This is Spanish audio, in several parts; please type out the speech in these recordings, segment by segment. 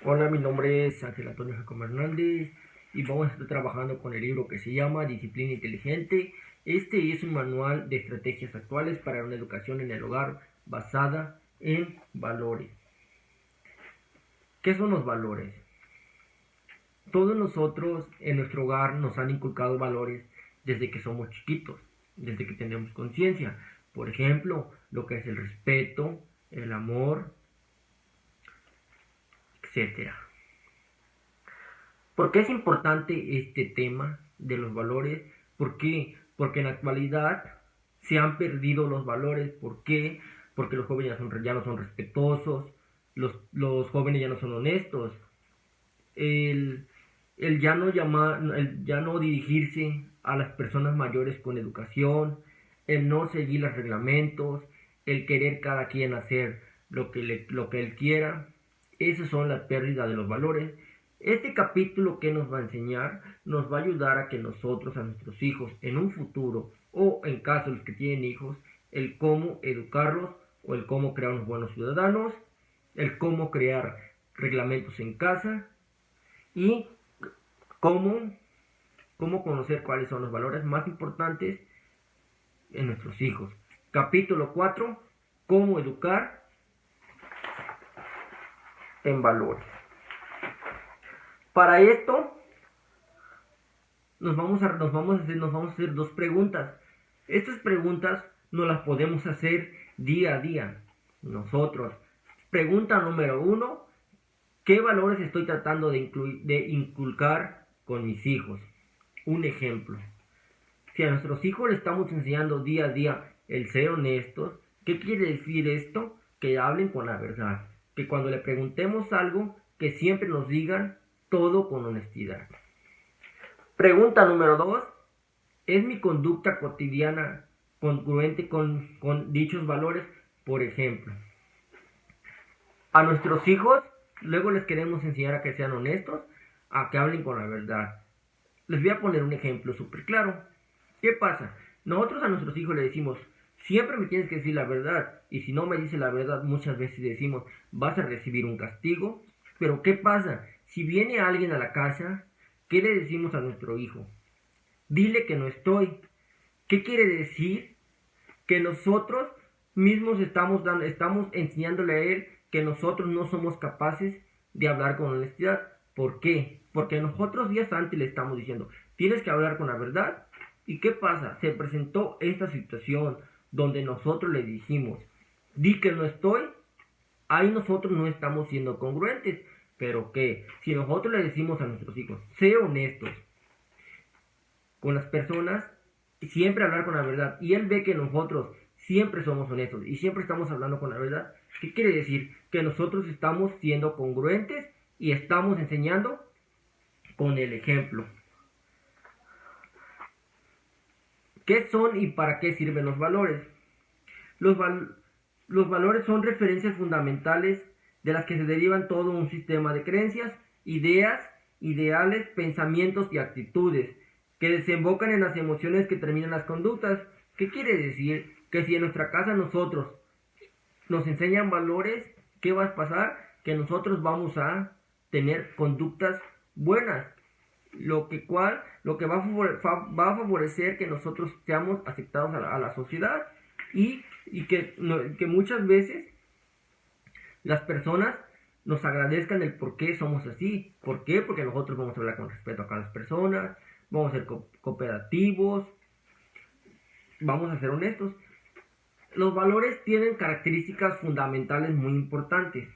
Hola, mi nombre es Ángel Antonio Jacob Hernández y vamos a estar trabajando con el libro que se llama Disciplina Inteligente. Este es un manual de estrategias actuales para una educación en el hogar basada en valores. ¿Qué son los valores? Todos nosotros en nuestro hogar nos han inculcado valores desde que somos chiquitos, desde que tenemos conciencia. Por ejemplo, lo que es el respeto, el amor, etcétera. ¿Por qué es importante este tema de los valores? ¿Por qué? Porque en la actualidad se han perdido los valores. ¿Por qué? Porque los jóvenes ya no son respetuosos, los jóvenes ya no son honestos. El, el ya no dirigirse a las personas mayores con educación, el no seguir los reglamentos, el querer cada quien hacer lo que él quiera. Esas son las pérdidas de los valores. Este capítulo que nos va a enseñar nos va a ayudar a que nosotros, a nuestros hijos, en un futuro, o en caso de los que tienen hijos, el cómo educarlos o el cómo crear unos buenos ciudadanos, el cómo crear reglamentos en casa y cómo, cómo conocer cuáles son los valores más importantes en nuestros hijos. Capítulo 4, cómo educar en valores. Para esto nos vamos a hacer dos preguntas. Estas preguntas no las podemos hacer día a día nosotros. Pregunta número 1, ¿qué valores estoy tratando de inculcar con mis hijos? Un ejemplo. Si a nuestros hijos les estamos enseñando día a día el ser honestos, ¿qué quiere decir esto? Que hablen con la verdad. Que cuando le preguntemos algo, que siempre nos digan todo con honestidad. Pregunta número 2. ¿Es mi conducta cotidiana congruente con dichos valores? Por ejemplo, a nuestros hijos luego les queremos enseñar a que sean honestos, a que hablen con la verdad. Les voy a poner un ejemplo súper claro. ¿Qué pasa? Nosotros a nuestros hijos le decimos, siempre me tienes que decir la verdad. Y si no me dice la verdad, muchas veces decimos, vas a recibir un castigo. Pero ¿qué pasa? Si viene alguien a la casa, ¿qué le decimos a nuestro hijo? Dile que no estoy. ¿Qué quiere decir? Que nosotros mismos estamos enseñándole a él que nosotros no somos capaces de hablar con honestidad. ¿Por qué? Porque nosotros días antes le estamos diciendo, tienes que hablar con la verdad. ¿Y qué pasa? Se presentó esta situación donde nosotros le dijimos, di que no estoy, ahí nosotros no estamos siendo congruentes. Pero ¿qué? Si nosotros le decimos a nuestros hijos, sé honestos con las personas, siempre hablar con la verdad, y él ve que nosotros siempre somos honestos y siempre estamos hablando con la verdad, ¿qué quiere decir? Que nosotros estamos siendo congruentes y estamos enseñando con el ejemplo. ¿Qué son y para qué sirven los valores? Los valores son referencias fundamentales de las que se derivan todo un sistema de creencias, ideas, ideales, pensamientos y actitudes que desembocan en las emociones que terminan las conductas. ¿Qué quiere decir? Que si en nuestra casa nosotros nos enseñan valores, ¿qué va a pasar? Que nosotros vamos a tener conductas buenas, lo que va a favorecer que nosotros seamos aceptados a la sociedad y que muchas veces las personas nos agradezcan el por qué somos así. ¿Por qué? Porque nosotros vamos a hablar con respeto a cada persona, vamos a ser cooperativos, vamos a ser honestos. Los valores tienen características fundamentales muy importantes.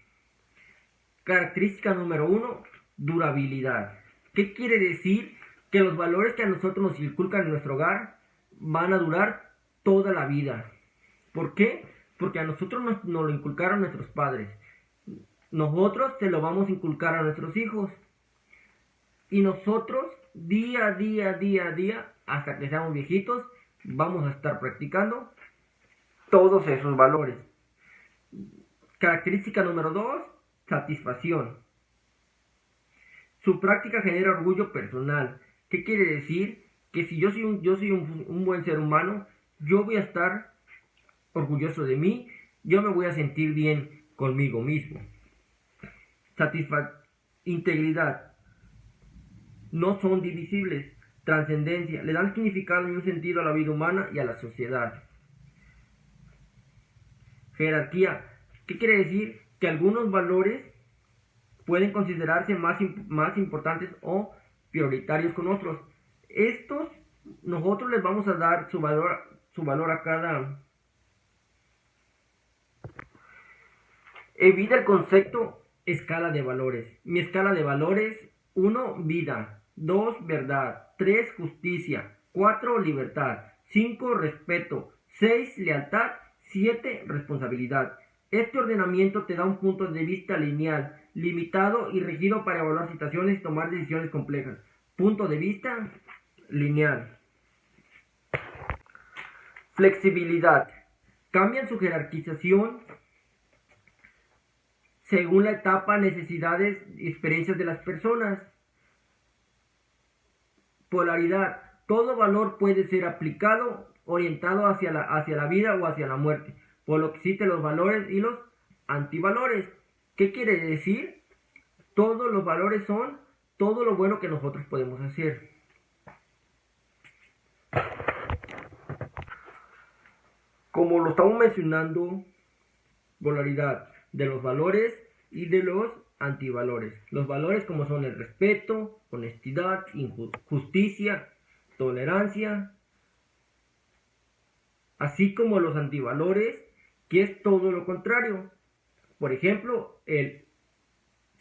Característica número 1, durabilidad. ¿Qué quiere decir? Que los valores que a nosotros nos inculcan en nuestro hogar van a durar toda la vida. ¿Por qué? Porque a nosotros nos lo inculcaron nuestros padres. Nosotros se lo vamos a inculcar a nuestros hijos. Y nosotros, día a día, hasta que seamos viejitos, vamos a estar practicando todos esos valores. Característica número 2, satisfacción. Su práctica genera orgullo personal. ¿Qué quiere decir? Que si yo soy un buen ser humano, yo voy a estar orgulloso de mí, yo me voy a sentir bien conmigo mismo. Integridad. No son divisibles. Trascendencia. Le dan significado y un sentido a la vida humana y a la sociedad. Jerarquía. ¿Qué quiere decir? Que algunos valores pueden considerarse más importantes o prioritarios con otros. Estos, nosotros les vamos a dar su valor a cada. Evita el concepto escala de valores. Mi escala de valores: 1, vida; 2, verdad; 3, justicia; 4, libertad; 5, respeto; 6, lealtad; 7, responsabilidad. Este ordenamiento te da un punto de vista lineal, limitado y regido para evaluar situaciones y tomar decisiones complejas. Punto de vista lineal. Flexibilidad. Cambian su jerarquización según la etapa, necesidades y experiencias de las personas. Polaridad. Todo valor puede ser aplicado, orientado hacia la vida o hacia la muerte, por lo que existen los valores y los antivalores. ¿Qué quiere decir? Todos los valores son todo lo bueno que nosotros podemos hacer. Como lo estamos mencionando, polaridad de los valores y de los antivalores. Los valores como son el respeto, honestidad, justicia, tolerancia, así como los antivalores, que es todo lo contrario. Por ejemplo, el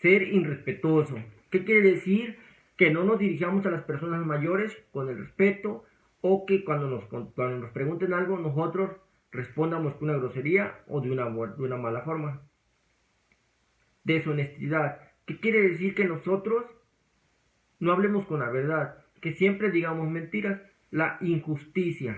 ser irrespetuoso. ¿Qué quiere decir? Que no nos dirigamos a las personas mayores con el respeto, o que cuando nos pregunten algo nosotros respondamos con una grosería o de una mala forma. Deshonestidad. ¿Qué quiere decir? Que nosotros no hablemos con la verdad, que siempre digamos mentiras. La injusticia,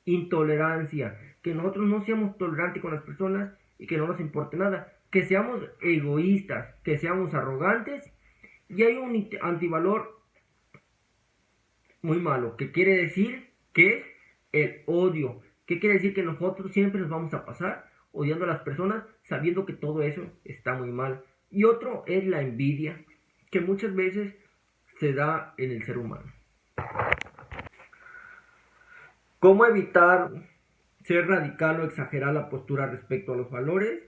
intolerancia, que nosotros no seamos tolerantes con las personas y que no nos importe nada, que seamos egoístas, que seamos arrogantes. Y hay un antivalor muy malo, que quiere decir que es el odio. ¿Qué quiere decir? Que nosotros siempre nos vamos a pasar odiando a las personas, sabiendo que todo eso está muy mal. Y otro es la envidia, que muchas veces se da en el ser humano. ¿Cómo evitar ser radical o exagerar la postura respecto a los valores?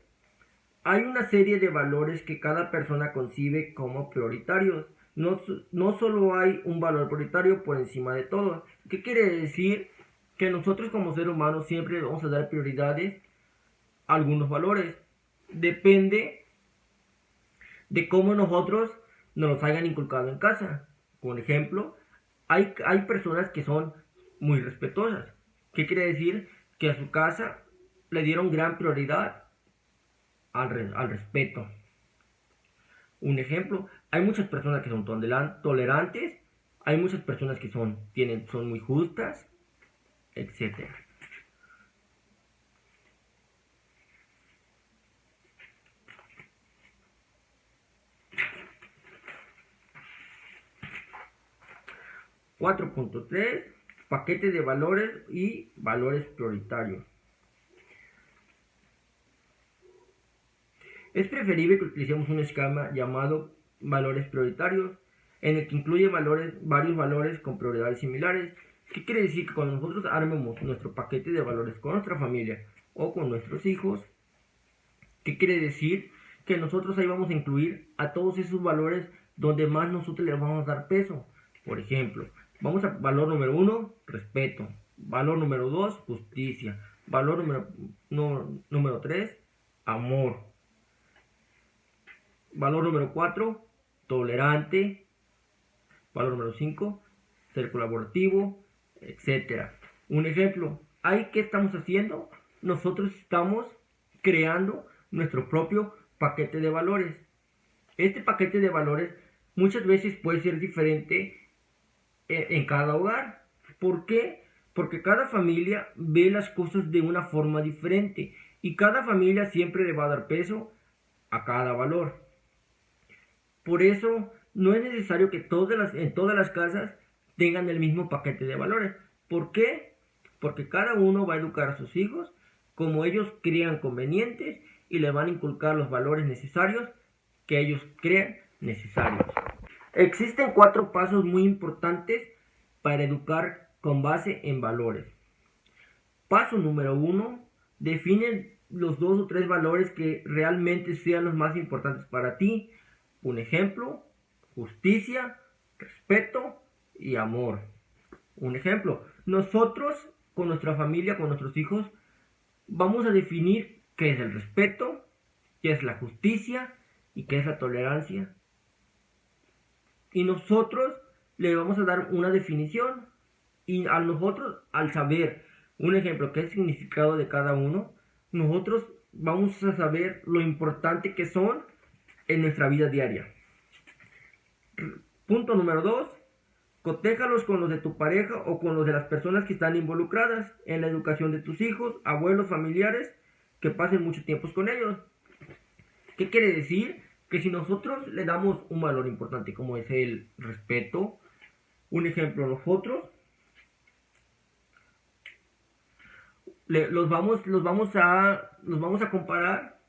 Hay una serie de valores que cada persona concibe como prioritarios. No solo hay un valor prioritario por encima de todo. ¿Qué quiere decir? Que nosotros como seres humanos siempre vamos a dar prioridades a algunos valores. Depende de cómo nosotros nos los hayan inculcado en casa. Por ejemplo, hay personas que son muy respetuosas. ¿Qué quiere decir? Que a su casa le dieron gran prioridad al respeto. Un ejemplo, hay muchas personas que son tolerantes, hay muchas personas que son muy justas, etc. .3 Paquete de valores y valores prioritarios. Es preferible que utilicemos un esquema llamado valores prioritarios, en el que incluye varios valores con prioridades similares. ¿Qué quiere decir? Que cuando nosotros armemos nuestro paquete de valores con nuestra familia o con nuestros hijos, ¿qué quiere decir? Que nosotros ahí vamos a incluir a todos esos valores donde más nosotros les vamos a dar peso. Por ejemplo, vamos a valor número 1, respeto. Valor número 2, justicia. Valor número 3, amor. Valor número 4, tolerante. Valor número 5, ser colaborativo, etc. Un ejemplo, ¿qué estamos haciendo? Nosotros estamos creando nuestro propio paquete de valores. Este paquete de valores muchas veces puede ser diferente en cada hogar. ¿Por qué? Porque cada familia ve las cosas de una forma diferente y cada familia siempre le va a dar peso a cada valor. Por eso no es necesario que en todas las casas tengan el mismo paquete de valores. ¿Por qué? Porque cada uno va a educar a sus hijos como ellos crean convenientes y le van a inculcar los valores necesarios que ellos crean necesarios. Existen 4 pasos muy importantes para educar con base en valores. Paso número 1. Define los 2 o 3 valores que realmente sean los más importantes para ti. Un ejemplo: justicia, respeto y amor. Un ejemplo: nosotros con nuestra familia, con nuestros hijos, vamos a definir qué es el respeto, qué es la justicia y qué es la tolerancia. Y nosotros le vamos a dar una definición. Y a nosotros, al saber, un ejemplo, qué es el significado de cada uno, nosotros vamos a saber lo importante que son en nuestra vida diaria. Punto número 2. Cotéjalos con los de tu pareja o con los de las personas que están involucradas en la educación de tus hijos, abuelos, familiares, que pasen mucho tiempo con ellos. ¿Qué quiere decir? Que si nosotros le damos un valor importante como es el respeto, un ejemplo, nosotros los vamos a comparar,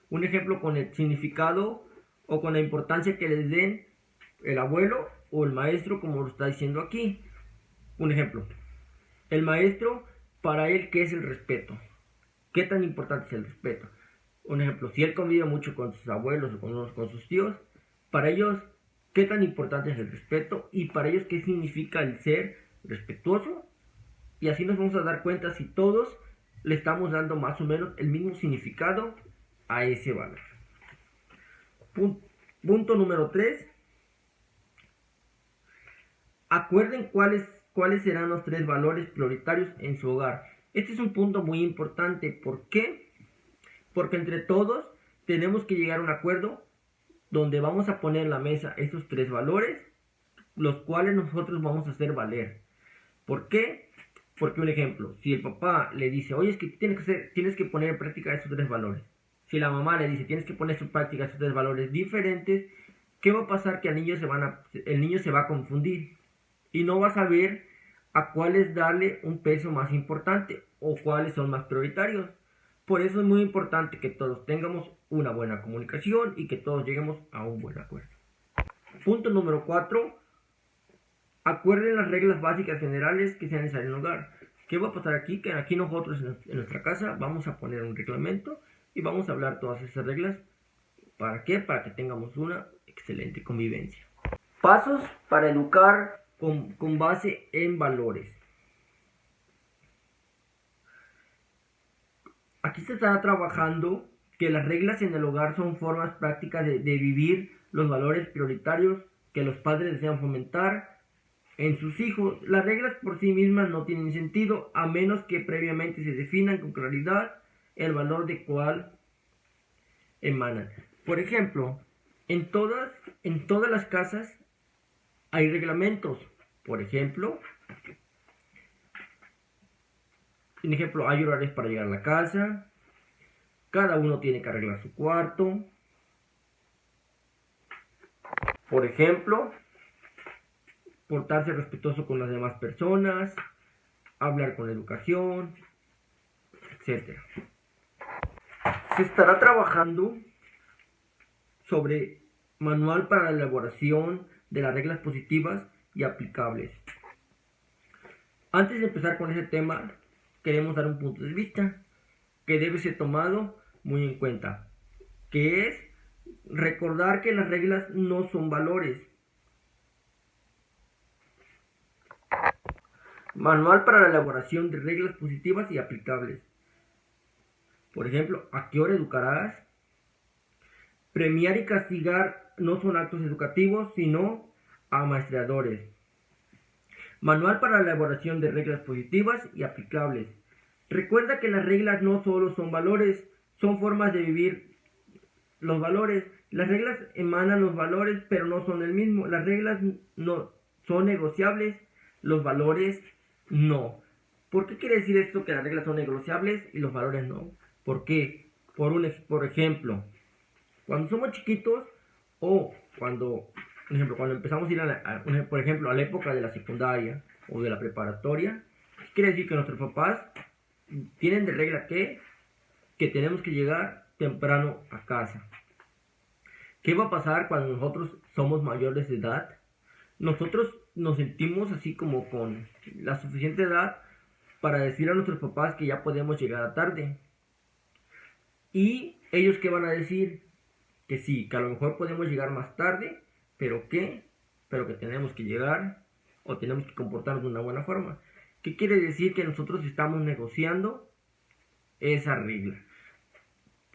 un ejemplo, con el significado o con la importancia que les den el abuelo o el maestro, como lo está diciendo aquí. Un ejemplo: el maestro, para él, ¿qué es el respeto? ¿Qué tan importante es el respeto? Un ejemplo: si él convive mucho con sus abuelos o con sus tíos, para ellos, ¿qué tan importante es el respeto? Y para ellos, ¿qué significa el ser respetuoso? Y así nos vamos a dar cuenta si todos le estamos dando más o menos el mismo significado a ese valor. Punto número 3. Acuerden cuáles serán los 3 valores prioritarios en su hogar. Este es un punto muy importante. ¿Por qué? Porque entre todos tenemos que llegar a un acuerdo donde vamos a poner en la mesa estos 3 valores, los cuales nosotros vamos a hacer valer. ¿Por qué? Porque, un ejemplo, si el papá le dice: oye, es que tienes que poner en práctica estos 3 valores. Si la mamá le dice: tienes que poner en práctica estos 3 valores diferentes, ¿qué va a pasar? Que el niño se va a confundir y no va a saber a cuáles darle un peso más importante o cuáles son más prioritarios. Por eso es muy importante que todos tengamos una buena comunicación y que todos lleguemos a un buen acuerdo. Punto número 4. Acuerden las reglas básicas generales que sean necesarias en el hogar. ¿Qué va a pasar aquí? Que aquí nosotros en nuestra casa vamos a poner un reglamento y vamos a hablar todas esas reglas. ¿Para qué? Para que tengamos una excelente convivencia. Pasos para educar con base en valores. Aquí se está trabajando que las reglas en el hogar son formas prácticas de vivir los valores prioritarios que los padres desean fomentar en sus hijos. Las reglas por sí mismas no tienen sentido a menos que previamente se definan con claridad el valor de cuál emanan. Por ejemplo, en todas las casas hay reglamentos. Por ejemplo, hay horarios para llegar a la casa, cada uno tiene que arreglar su cuarto. Por ejemplo, portarse respetuoso con las demás personas, hablar con educación, etc. Se estará trabajando sobre manual para la elaboración de las reglas positivas y aplicables. Antes de empezar con ese tema, queremos dar un punto de vista que debe ser tomado muy en cuenta, que es recordar que las reglas no son valores. Manual para la elaboración de reglas positivas y aplicables. Por ejemplo, ¿a qué hora educarás? Premiar y castigar no son actos educativos, sino amaestradores. Manual para la elaboración de reglas positivas y aplicables. Recuerda que las reglas no solo son valores, son formas de vivir los valores. Las reglas emanan los valores, pero no son el mismo. Las reglas no son negociables, los valores no. ¿Por qué quiere decir esto que las reglas son negociables y los valores no? ¿Por qué? Por ejemplo, cuando somos chiquitos o cuando empezamos a ir por ejemplo, a la época de la secundaria o de la preparatoria, quiere decir que nuestros papás tienen de regla que tenemos que llegar temprano a casa. ¿Qué va a pasar cuando nosotros somos mayores de edad? Nosotros nos sentimos así como con la suficiente edad para decir a nuestros papás que ya podemos llegar a tarde. ¿Y ellos qué van a decir? Que sí, que a lo mejor podemos llegar más tarde, pero ¿qué? Pero que tenemos que llegar o tenemos que comportarnos de una buena forma. ¿Qué quiere decir? Que nosotros estamos negociando esa regla.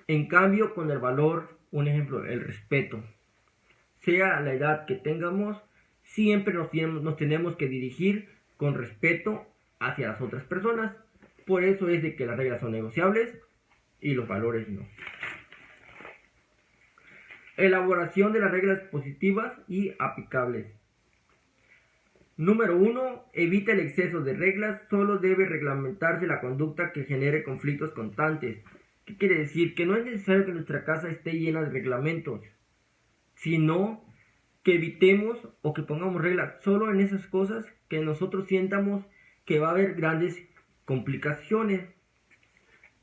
En cambio, con el valor, un ejemplo, el respeto. Sea la edad que tengamos, siempre nos tenemos que dirigir con respeto hacia las otras personas. Por eso es de que las reglas son negociables y los valores no. Elaboración de las reglas positivas y aplicables. Número 1. Evita el exceso de reglas. Solo debe reglamentarse la conducta que genere conflictos constantes. ¿Qué quiere decir? Que no es necesario que nuestra casa esté llena de reglamentos, sino que evitemos o que pongamos reglas solo en esas cosas que nosotros sientamos que va a haber grandes complicaciones.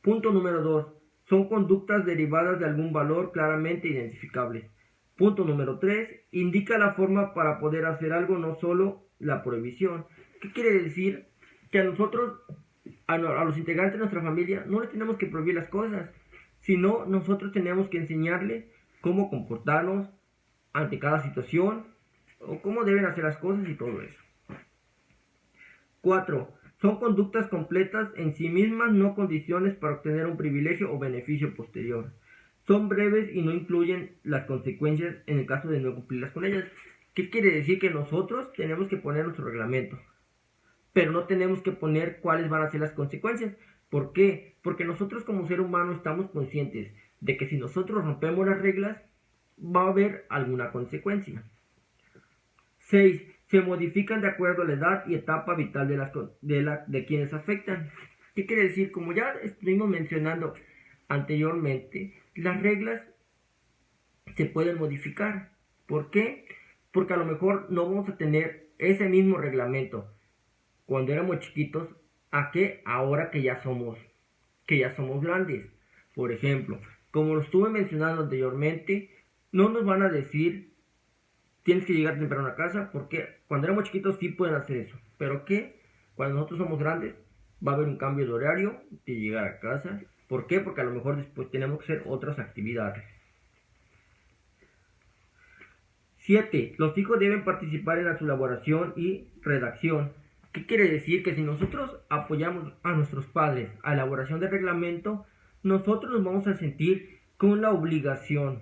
Punto número 2. Son conductas derivadas de algún valor claramente identificables. Punto número 3. Indica la forma para poder hacer algo, no solo la prohibición. ¿Qué quiere decir? Que a nosotros, a los integrantes de nuestra familia, no les tenemos que prohibir las cosas, sino nosotros tenemos que enseñarles cómo comportarnos ante cada situación o cómo deben hacer las cosas y todo eso. 4. Son conductas completas en sí mismas, no condiciones para obtener un privilegio o beneficio posterior. Son breves y no incluyen las consecuencias en el caso de no cumplirlas con ellas. ¿Qué quiere decir? Que nosotros tenemos que poner nuestro reglamento, pero no tenemos que poner cuáles van a ser las consecuencias. ¿Por qué? Porque nosotros como ser humano estamos conscientes de que si nosotros rompemos las reglas, va a haber alguna consecuencia. 6. Se modifican de acuerdo a la edad y etapa vital de quienes afectan. ¿Qué quiere decir? Como ya estuvimos mencionando anteriormente, las reglas se pueden modificar. ¿Por qué? Porque a lo mejor no vamos a tener ese mismo reglamento cuando éramos chiquitos a que ahora que ya somos grandes. Por ejemplo, como lo estuve mencionando anteriormente, no nos van a decir tienes que llegar temprano a casa, porque cuando éramos chiquitos sí pueden hacer eso, pero que cuando nosotros somos grandes va a haber un cambio de horario de llegar a casa. ¿Por qué? Porque a lo mejor después tenemos que hacer otras actividades. 7. Los hijos deben participar en su elaboración y redacción. ¿Qué quiere decir? Que si nosotros apoyamos a nuestros padres a la elaboración de reglamento, nosotros nos vamos a sentir con la obligación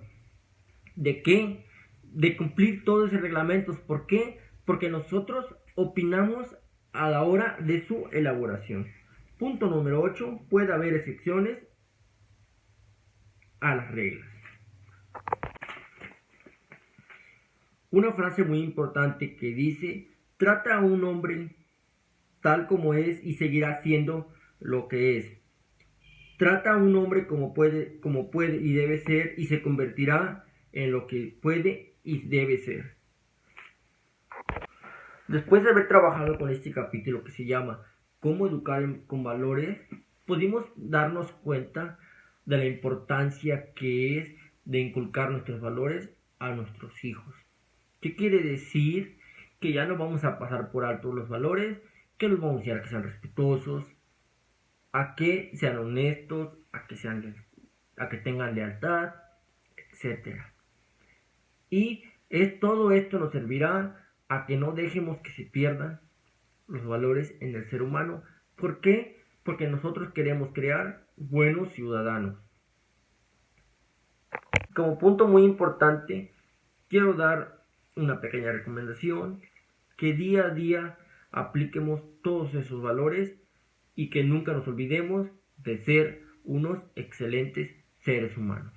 de ¿qué? De cumplir todos esos reglamentos. ¿Por qué? Porque nosotros opinamos a la hora de su elaboración. Punto número 8. Puede haber excepciones a las reglas. Una frase muy importante que dice: trata a un hombre tal como es y seguirá siendo lo que es. Trata a un hombre como puede y debe ser, y se convertirá en lo que puede y debe ser. Después de haber trabajado con este capítulo que se llama ¿Cómo educar con valores?, pudimos darnos cuenta de la importancia que es de inculcar nuestros valores a nuestros hijos. ¿Qué quiere decir? Que ya no vamos a pasar por alto los valores, que los vamos a enseñar a que sean respetuosos, a que sean honestos, a que tengan lealtad, etc. Y todo esto nos servirá a que no dejemos que se pierdan los valores en el ser humano. ¿Por qué? Porque nosotros queremos crear buenos ciudadanos. Como punto muy importante, quiero dar una pequeña recomendación: que día a día apliquemos todos esos valores y que nunca nos olvidemos de ser unos excelentes seres humanos.